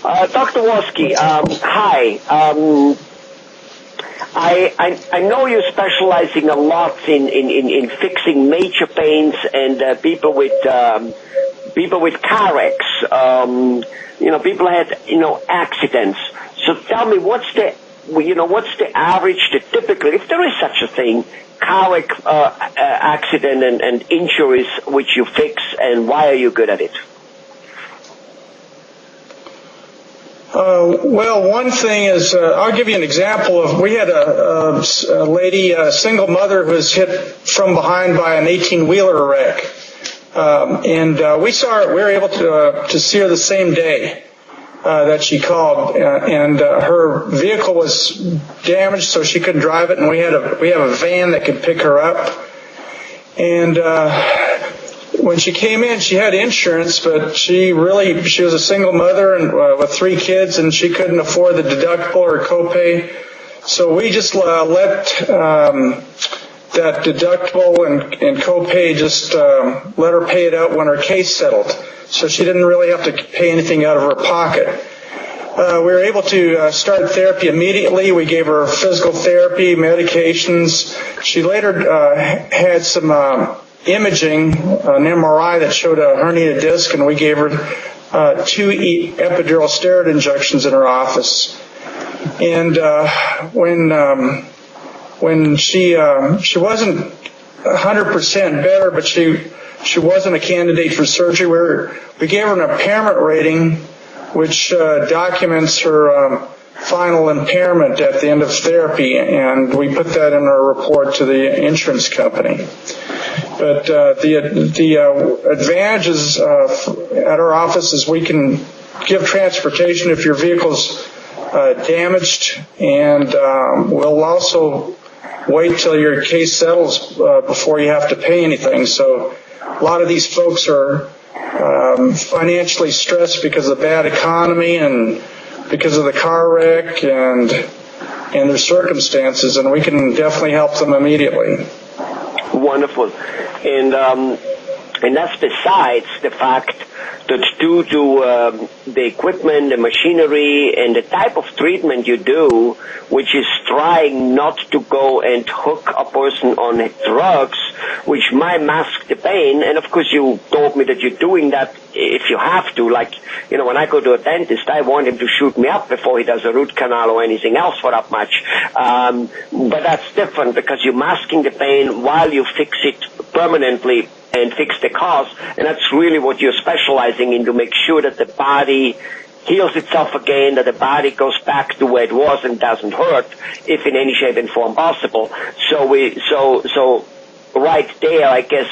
Dr. Wolski, hi. I know you're specializing a lot in fixing major pains and people with car wrecks. People had accidents. So tell me, what's the average, the typical, if there is such a thing, car wreck accident and injuries which you fix, and why are you good at it? Well, one thing is, I'll give you an example of, we had a lady, a single mother who was hit from behind by an 18-wheeler wreck. We saw her, we were able to see her the same day that she called, and her vehicle was damaged, so she couldn't drive it, and we have a van that could pick her up. And when she came in, she had insurance, but she was a single mother and with 3 kids, and she couldn't afford the deductible or copay. So we just let that deductible and copay, just let her pay it out when her case settled. So she didn't really have to pay anything out of her pocket. We were able to start therapy immediately. We gave her physical therapy, medications. She later had some imaging, an MRI that showed a herniated disc, and we gave her 2 epidural steroid injections in her office. And when she wasn't 100% better, but she wasn't a candidate for surgery, we gave her an impairment rating, which documents her final impairment at the end of therapy, and we put that in our report to the insurance company. But the advantages at our office is we can give transportation if your vehicle's damaged, and we'll also wait till your case settles before you have to pay anything. So a lot of these folks are financially stressed because of the bad economy and because of the car wreck and their circumstances, and we can definitely help them immediately. Wonderful. And that's besides the fact that due to the equipment, the machinery, and the type of treatment you do, which is trying not to go and hook a person on drugs, which might mask the pain. And of course, you told me that you're doing that if you have to. Like, when I go to a dentist, I want him to shoot me up before he does a root canal or anything else for that much. But that's different because you're masking the pain while you fix it permanently and fix the cause, and that's really what you're specializing in, to make sure that the body heals itself again, that the body goes back to where it was and doesn't hurt, if in any shape and form possible. So right there, I guess,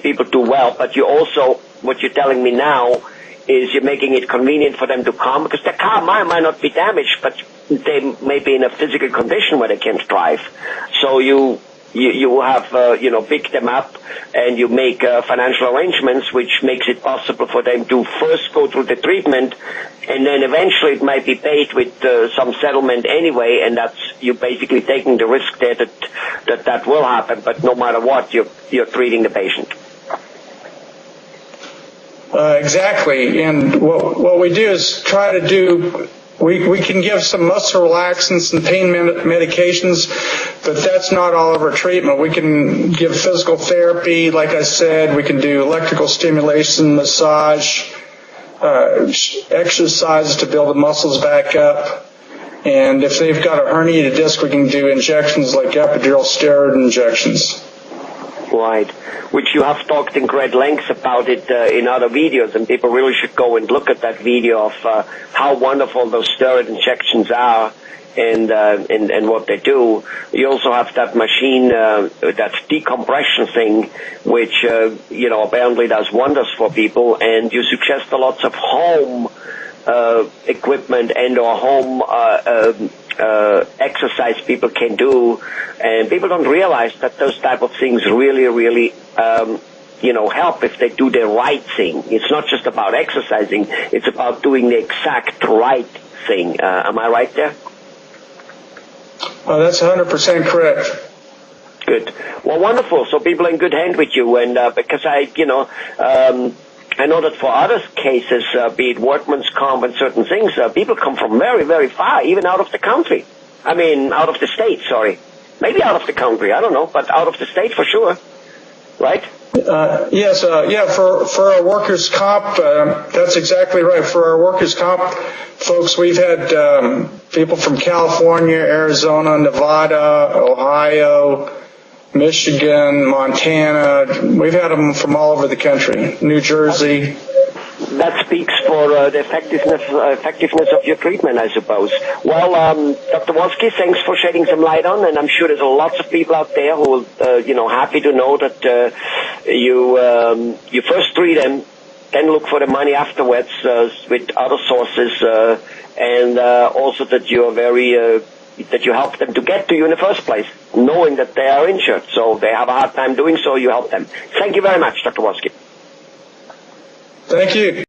people do well, but you also, what you're telling me now is you're making it convenient for them to come, because the car might not be damaged, but they may be in a physical condition where they can't drive. So you have, pick them up, and you make financial arrangements, which makes it possible for them to first go through the treatment, and then eventually it might be paid with some settlement anyway, and that's, you're basically taking the risk there that will happen, but no matter what, you're treating the patient. Exactly, and what we do is try to do, we can give some muscle relaxants and pain medications, but that's not all of our treatment. We can give physical therapy, like I said. We can do electrical stimulation, massage, exercises to build the muscles back up. And if they've got a herniated disc, we can do injections like epidural steroid injections. Right, which you have talked in great lengths about it in other videos, and people really should go and look at that video of how wonderful those steroid injections are and what they do. You also have that machine, that decompression thing, which apparently does wonders for people, and you suggest lots of home equipment and or home exercise people can do, and people don't realize that those type of things really help if they do the right thing. It's not just about exercising, it's about doing the exact right thing. Am I right there? That's 100% correct. Good. Well, wonderful. So people are in good hand with you, and because I know that for other cases, be it workman's comp and certain things, people come from very, very far, even out of the country. I mean, out of the state, sorry. Maybe out of the country, I don't know, but out of the state for sure. Right? Yes, for our workers' comp, that's exactly right. For our workers' comp folks, we've had people from California, Arizona, Nevada, Ohio, Michigan, Montana. We've had them from all over the country, New Jersey. That speaks for the effectiveness of your treatment, I suppose. Well, Dr. Wolski, thanks for shedding some light on, and I'm sure there's lots of people out there who will, happy to know that you first treat them, then look for the money afterwards with other sources, and also that you are that you help them to get to you in the first place, knowing that they are injured. So they have a hard time doing so, you help them. Thank you very much, Dr. Wolski. Thank you.